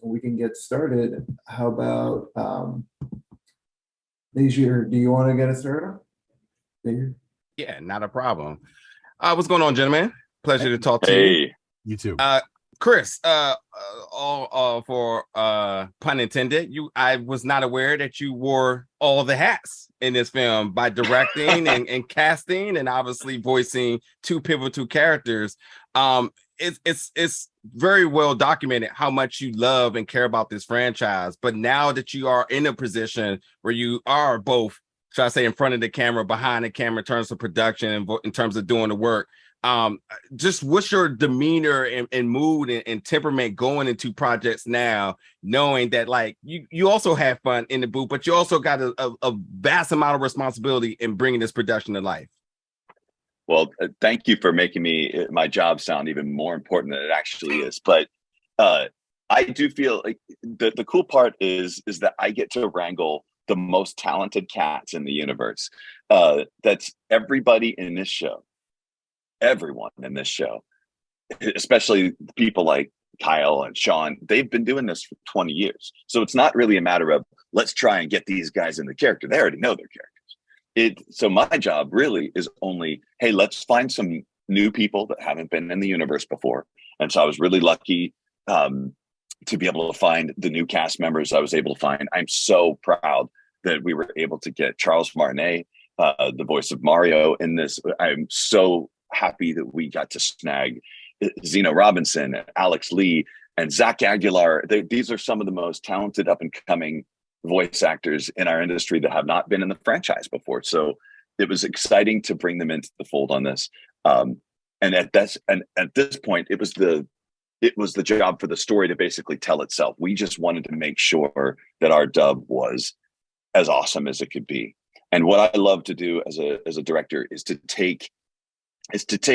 we can get started. How about Najir, do you want to get us started? Najir? Yeah, not a problem. What's going on, gentlemen? Pleasure to talk to you. You too. Chris, all for pun intended. I was not aware that you wore all the hats in this film by directing and casting and obviously voicing two pivotal characters. It's very well documented how much you love and care about this franchise. But now that you are in a position where you are both, should I say, in front of the camera, behind the camera in terms of production and in terms of doing the work, just what's your demeanor and mood and temperament going into projects now, knowing that like you also have fun in the booth, but you also got a vast amount of responsibility in bringing this production to life? Well, thank you for making my job sound even more important than it actually is. But I do feel like the cool part is that I get to wrangle the most talented cats in the universe. That's everybody in this show. Everyone in this show, especially people like Kyle and Sean, they've been doing this for 20 years. So it's not really a matter of let's try and get these guys in the character. They already know their characters. So my job really is only, hey, let's find some new people that haven't been in the universe before. And so I was really lucky to be able to find the new cast members I was able to find. I'm so proud that we were able to get Charles Martinet, the voice of Mario, in this. I'm so happy that we got to snag Zeno Robinson, Alex Lee, and Zach Aguilar. These are some of the most talented up and coming voice actors in our industry that have not been in the franchise before. So it was exciting to bring them into the fold on this. And at this point, it was the job for the story to basically tell itself. We just wanted to make sure that our dub was as awesome as it could be. And what I love to do as a director is to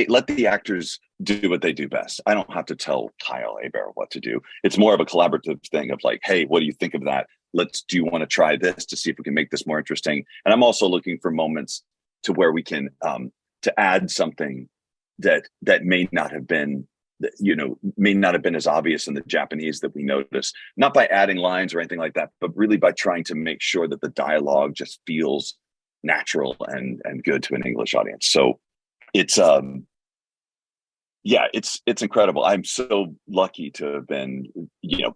let the actors do what they do best. I don't have to tell Kyle Hebert what to do. It's more of a collaborative thing of like, hey, what do you think of that? Do you want to try this to see if we can make this more interesting? And I'm also looking for moments to where we can to add something that may not have been as obvious in the Japanese that we notice, not by adding lines or anything like that, but really by trying to make sure that the dialogue just feels natural and good to an English audience. So it's it's incredible. I'm so lucky to have been,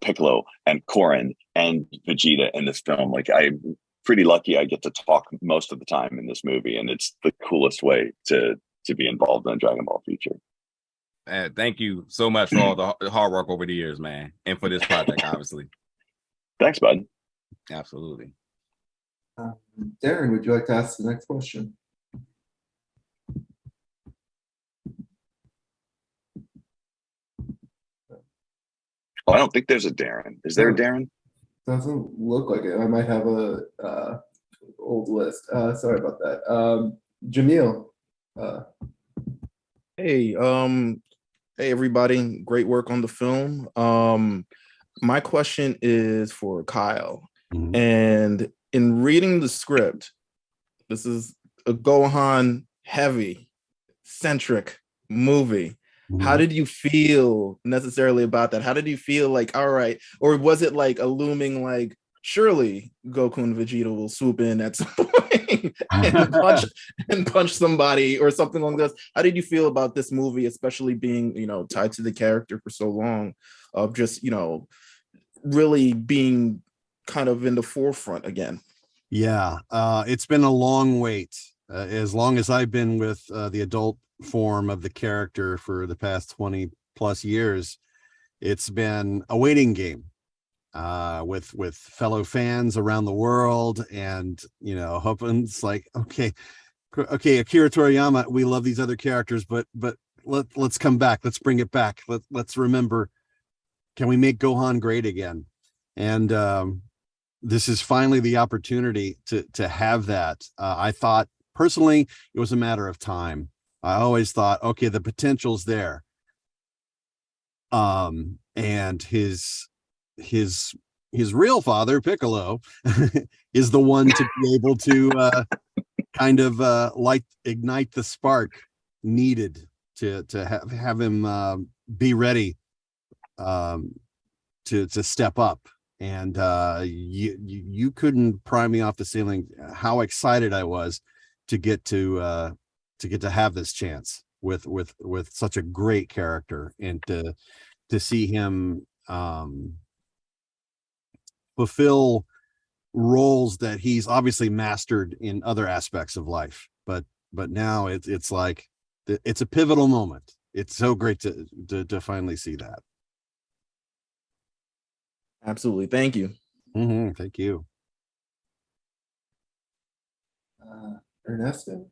Piccolo and Korin and Vegeta in this film. Like, I'm pretty lucky I get to talk most of the time in this movie, and it's the coolest way to be involved in a Dragon Ball feature. Thank you so much for all the hard work over the years, man, and for this project, obviously. Thanks, bud. Absolutely. Darren, would you like to ask the next question? I don't think there's a Darren. Is there a Darren? Doesn't look like it. I might have a old list. Sorry about that. Jamil. Hey everybody, great work on the film. My question is for Kyle. Mm-hmm. And in reading the script, this is a Gohan heavy centric movie. How did you feel necessarily about that? How did you feel like, all right, or was it like a looming, like, surely Goku and Vegeta will swoop in at some point and punch somebody or something like this? How did you feel about this movie, especially being, tied to the character for so long, of just, really being kind of in the forefront again? Yeah, it's been a long wait. As long as I've been with the adult form of the character for the past 20 plus years, it's been a waiting game with fellow fans around the world, and hoping it's like, okay, Akira Toriyama, we love these other characters, but let's come back, let's bring it back, let's remember, can we make Gohan great again? And this is finally the opportunity to have that. I thought personally it was a matter of time. I always thought, okay, the potential's there. And his real father, Piccolo, is the one to be able to kind of ignite the spark needed to have him be ready to step up. And you couldn't pry me off the ceiling how excited I was to get to have this chance with such a great character, and to see him fulfill roles that he's obviously mastered in other aspects of life, but now it's like it's a pivotal moment. It's so great to finally see that. Absolutely. Thank you. Thank you. Ernesto?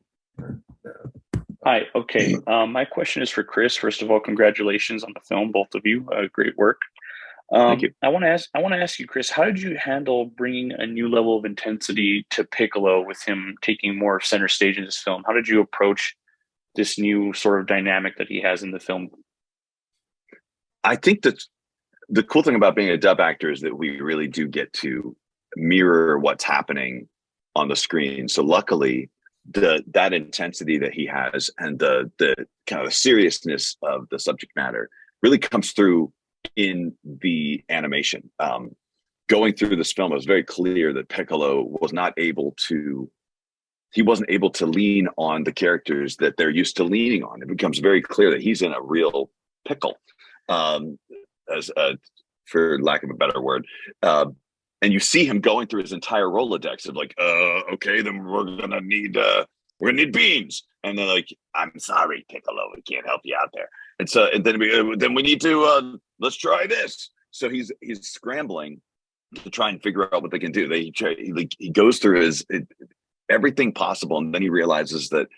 Hi. Okay. My question is for Chris. First of all, congratulations on the film, both of you. Great work. Thank you. I want to ask you, Chris, how did you handle bringing a new level of intensity to Piccolo with him taking more center stage in this film? How did you approach this new sort of dynamic that he has in the film? I think that the cool thing about being a dub actor is that we really do get to mirror what's happening on the screen. So luckily, that intensity that he has and the kind of seriousness of the subject matter really comes through in the animation. Going through this film, it was very clear that Piccolo wasn't able to lean on the characters that they're used to leaning on. It becomes very clear that he's in a real pickle, as for lack of a better word. And you see him going through his entire Rolodex of like, okay, then we're gonna need beans, and then like, I'm sorry, Piccolo, we can't help you out there. And then we need to let's try this. So he's scrambling to try and figure out what they can do. He goes through everything possible, and then he realizes that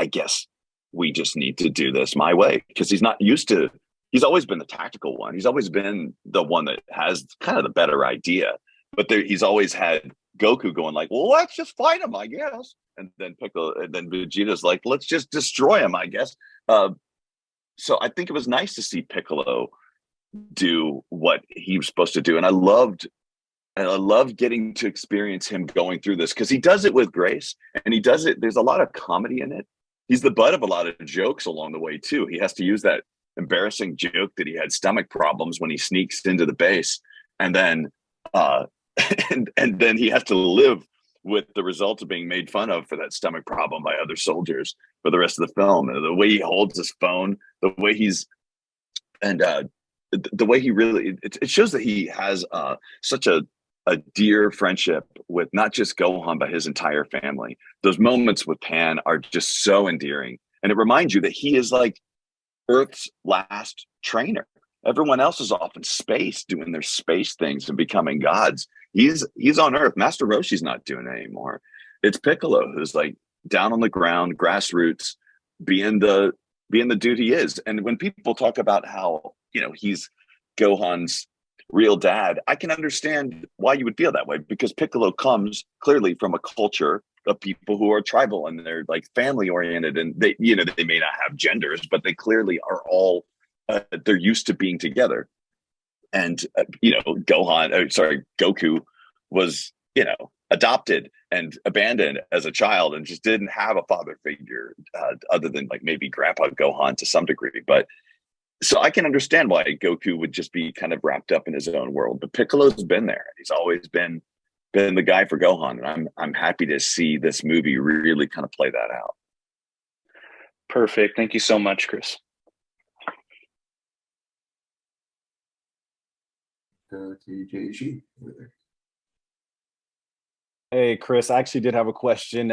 I guess we just need to do this my way, because he's not used to. He's always been the tactical one. He's always been the one that has kind of the better idea. But he's always had Goku going like, well, let's just fight him, I guess. And then Vegeta's like, let's just destroy him, I guess. So I think it was nice to see Piccolo do what he was supposed to do. And I loved getting to experience him going through this, because he does it with grace, and he does it. There's a lot of comedy in it. He's the butt of a lot of jokes along the way too. He has to use that embarrassing joke that he had stomach problems when he sneaks into the base, and then and then he has to live with the results of being made fun of for that stomach problem by other soldiers for the rest of the film. And the way he holds his phone, the way the way he really, it shows that he has such a dear friendship with not just Gohan, but his entire family. Those moments with Pan are just so endearing. And it reminds you that he is like Earth's last trainer. Everyone else is off in space doing their space things and becoming gods. He's on Earth. Master Roshi's not doing it anymore. It's Piccolo who's like down on the ground, grassroots, being the dude he is. And when people talk about how, he's Gohan's real dad, I can understand why you would feel that way, because Piccolo comes clearly from a culture of people who are tribal, and they're like family oriented, and they may not have genders, but they clearly are all they're used to being together. And Goku was adopted and abandoned as a child, and just didn't have a father figure other than like maybe Grandpa Gohan to some degree. But so I can understand why Goku would just be kind of wrapped up in his own world. But Piccolo's been there. He's always been the guy for Gohan, and I'm happy to see this movie really kind of play that out. Perfect. Thank you so much, Chris. Go to JG. Hey, Chris, I actually did have a question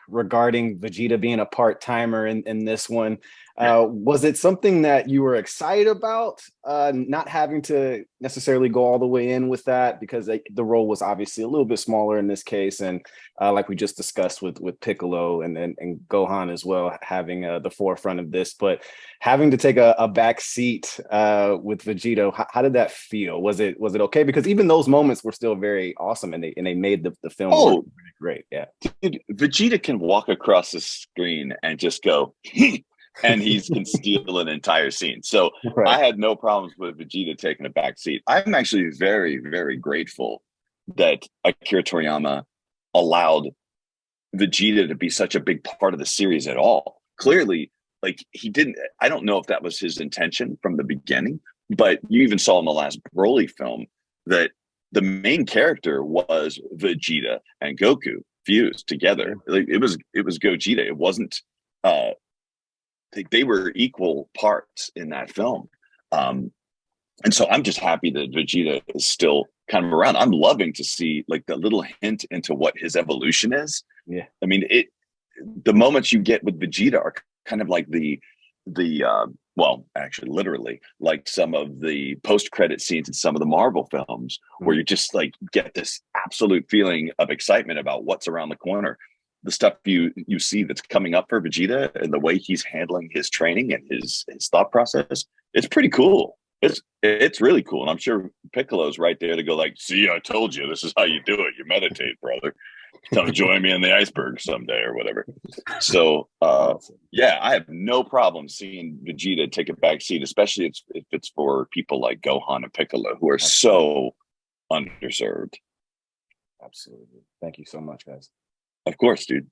regarding Vegeta being a part-timer in this one. Was it something that you were excited about, not having to necessarily go all the way in with that? Because the role was obviously a little bit smaller in this case. And like we just discussed with Piccolo and Gohan as well, having the forefront of this. But having to take a back seat with Vegeta, how did that feel? Was it okay? Because even those moments were still very awesome, and they made the film really great. Yeah. Dude, Vegeta can walk across the screen and just go, and he can steal an entire scene. So right. I had no problems with Vegeta taking a back seat. I'm actually very, very grateful that Akira Toriyama allowed Vegeta to be such a big part of the series at all. Clearly, like he didn't, I don't know if that was his intention from the beginning, but you even saw in the last Broly film that the main character was Vegeta and Goku fused together. Like, it was Gogeta. It wasn't. They were equal parts in that film. And so I'm just happy that Vegeta is still kind of around. I'm loving to see like the little hint into what his evolution is. Yeah. I mean, the moments you get with Vegeta are kind of like the well, actually literally like some of the post-credit scenes in some of the Marvel films where you just like get this absolute feeling of excitement about what's around the corner. The stuff you see that's coming up for Vegeta and the way he's handling his training and his thought process, it's pretty cool. It's really cool. And I'm sure Piccolo's right there to go like, see, I told you, this is how you do it. You meditate, brother. Come join me in the iceberg someday or whatever. So, yeah, I have no problem seeing Vegeta take a back seat, especially if it's for people like Gohan and Piccolo, who are so underserved. Absolutely. Thank you so much, guys. Of course, dude.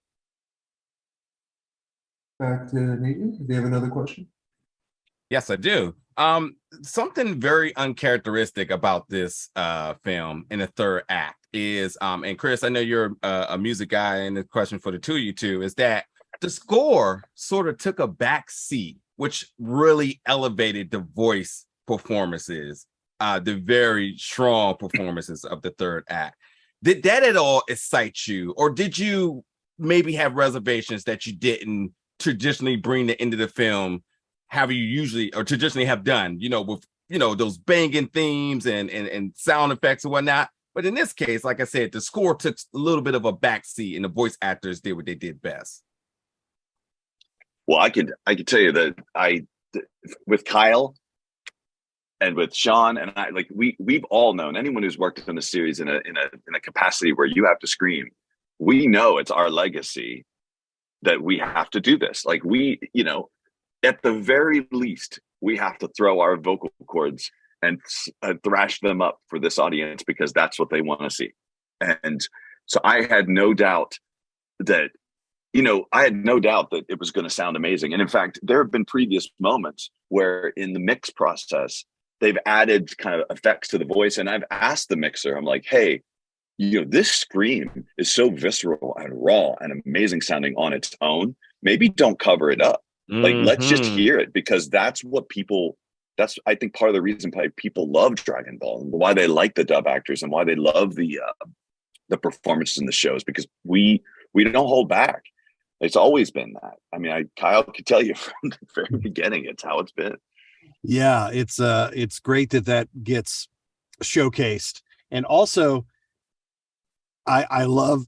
Back to Nathan. Do you have another question? Yes, I do. Something very uncharacteristic about this film in the third act is, and Chris, I know you're a music guy, and the question for the two of you two is that the score sort of took a back seat, which really elevated the voice performances, the very strong performances of the third act. Did that at all excite you, or did you maybe have reservations that you didn't traditionally bring the end of the film how you usually or traditionally have done, with, those banging themes and sound effects and whatnot. But in this case, like I said, the score took a little bit of a backseat and the voice actors did what they did best. Well, I could tell you that with Kyle and with Sean and I, like we've all known, anyone who's worked in the series in a capacity where you have to scream, we know it's our legacy that we have to do this. Like at the very least, we have to throw our vocal cords and thrash them up for this audience because that's what they want to see. And so I had no doubt that it was going to sound amazing. And in fact, there have been previous moments where in the mix process, they've added kind of effects to the voice. And I've asked the mixer, I'm like, hey, this scream is so visceral and raw and amazing sounding on its own. Maybe don't cover it up. Like, let's just hear it, because that's I think part of the reason why people love Dragon Ball and why they like the dub actors and why they love the performances in the shows, because we don't hold back. It's always been that. I mean, Kyle could tell you from the very beginning, it's how it's been. Yeah, it's great that gets showcased. And also I love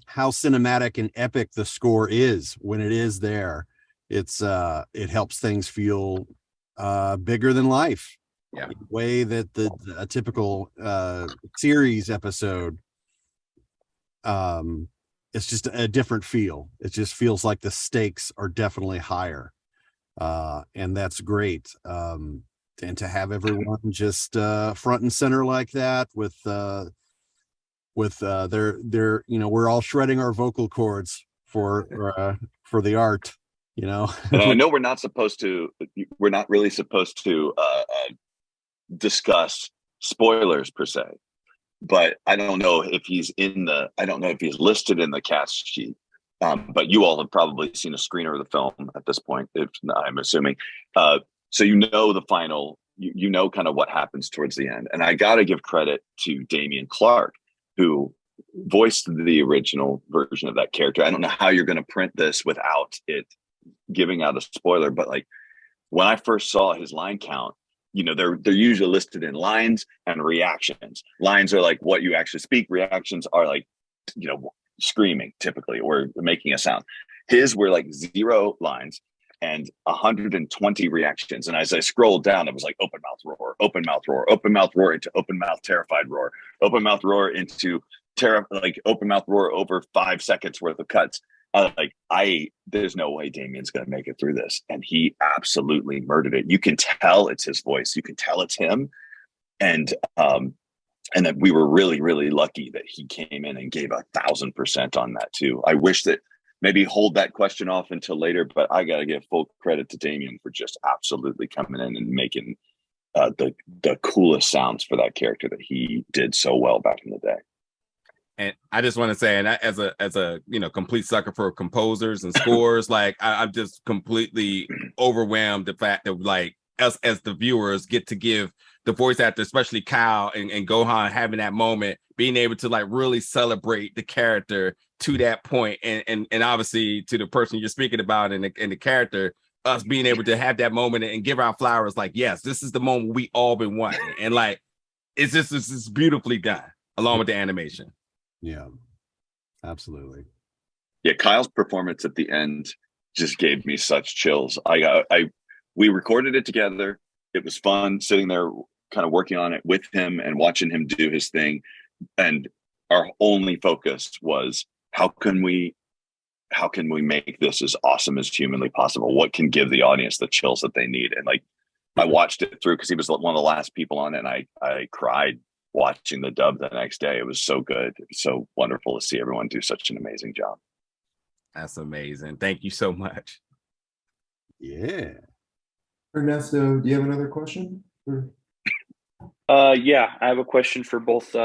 how cinematic and epic the score is when it is there. It helps things feel bigger than life. Yeah. In a way that a typical series episode, it's just a different feel. It just feels like the stakes are definitely higher, and that's great. And to have everyone just front and center like that with their we're all shredding our vocal cords for the art. And I know we're not really supposed to discuss spoilers per se, but I don't know if he's listed in the cast sheet. But you all have probably seen a screener of the film at this point, if I'm assuming. So the final, kind of what happens towards the end. And I got to give credit to Damian Clark, who voiced the original version of that character. I don't know how you're going to print this without it giving out a spoiler, but like when I first saw his line count, they're usually listed in lines and reactions. Lines are like what you actually speak. Reactions are like, screaming typically or making a sound. His were like 0 lines and 120 reactions. And as I scrolled down, it was like open mouth roar, open mouth roar, open mouth roar into open mouth terrified roar, open mouth roar into open mouth roar over 5 seconds worth of cuts. There's no way Damien's going to make it through this. And he absolutely murdered it. You can tell it's his voice. You can tell it's him. And that we were really, really lucky that he came in and gave 1,000% on that too. I wish that maybe hold that question off until later, but I got to give full credit to Damien for just absolutely coming in and making the coolest sounds for that character that he did so well back in the day. And I just want to say, and as a complete sucker for composers and scores, like I'm just completely overwhelmed the fact that like us as the viewers get to give the voice actor, especially Kyle and Gohan, having that moment, being able to like really celebrate the character to that point, and obviously to the person you're speaking about and the character, us being able to have that moment and give our flowers, like, yes, this is the moment we all been wanting, and like it's just beautifully done along with the animation. Yeah, absolutely. Yeah, Kyle's performance at the end just gave me such chills. We recorded it together. It was fun sitting there kind of working on it with him and watching him do his thing. And our only focus was how can we make this as awesome as humanly possible? What can give the audience the chills that they need? And like, I watched it through because he was one of the last people on it, and I cried watching the dub the next day. It was so good. It was so wonderful to see everyone do such an amazing job. That's amazing. Thank you so much. Yeah. Ernesto, do you have another question? Yeah, I have a question for both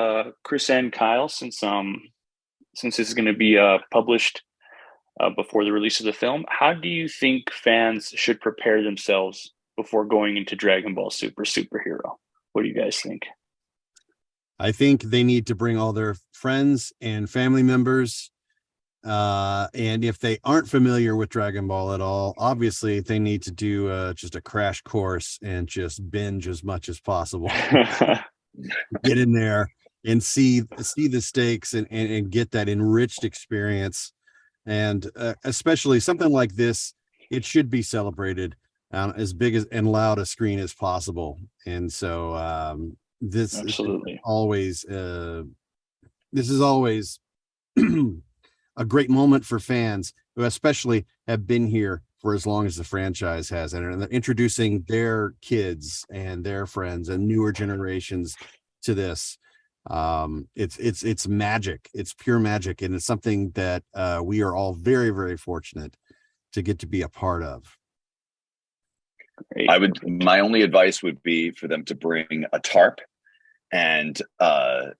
Chris and Kyle, since this is going to be published before the release of the film. How do you think fans should prepare themselves before going into Dragon Ball Super Superhero? What do you guys think? I think they need to bring all their friends and family members. And if they aren't familiar with Dragon Ball at all, obviously they need to do just a crash course and just binge as much as possible. Get in there and see the stakes and get that enriched experience. And especially something like this, it should be celebrated on as big as and loud a screen as possible. And so this Absolutely. This is always a great moment for fans who especially have been here for as long as the franchise has, and they're introducing their kids and their friends and newer generations to this. It's magic. It's pure magic, and it's something that we are all very, very fortunate to get to be a part of. My only advice would be for them to bring a tarp and a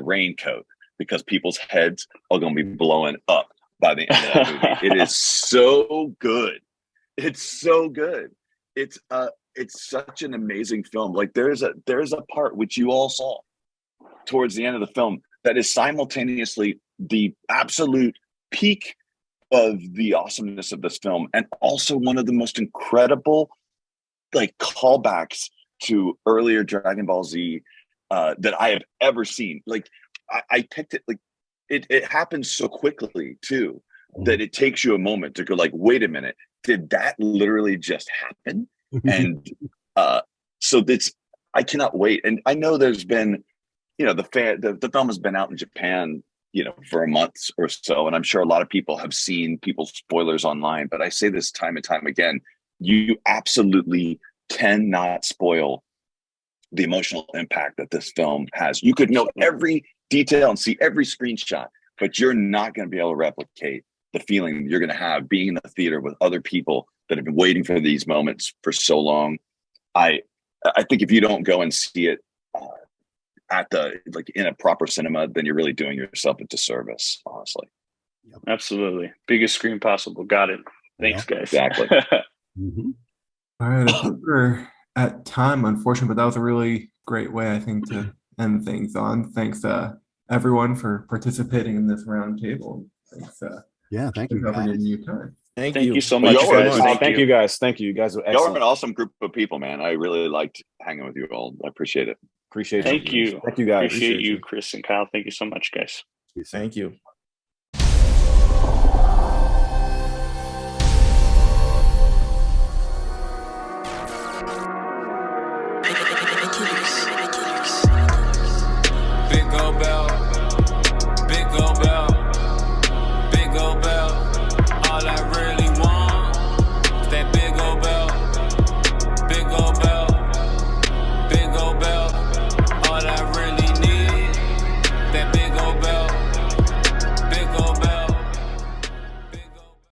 raincoat, because people's heads are going to be blowing up by the end of that movie. It is so good. It's so good. It's such an amazing film. Like there's a part which you all saw towards the end of the film that is simultaneously the absolute peak of the awesomeness of this film, and also one of the most incredible like callbacks to earlier Dragon Ball Z that I have ever seen. Like I picked it, like it happens so quickly too that it takes you a moment to go like, wait a minute, did that literally just happen? And so I cannot wait. And I know there's been, the film has been out in Japan, for a month or so, and I'm sure a lot of people have seen people's spoilers online, but I say this time and time again, you absolutely cannot spoil the emotional impact that this film has. You could know every detail and see every screenshot, but you're not going to be able to replicate the feeling you're going to have being in the theater with other people that have been waiting for these moments for so long. I think if you don't go and see it in a proper cinema, then you're really doing yourself a disservice, honestly. Absolutely. Biggest screen possible. Got it. Thanks, guys. Exactly. All right, I think we're at time, unfortunately, but that was a really great way, I think, to end things on. Thanks to everyone for participating in this round table. Thanks. Thank you. For giving you time. Thank you so much, Y'all guys. Thank you guys. Thank you. You guys were Y'all excellent. are an awesome group of people, man. I really liked hanging with you all. I appreciate it. Appreciate Thank you. Thank you guys. Appreciate you, Chris and Kyle. Thank you so much, guys. Thank you.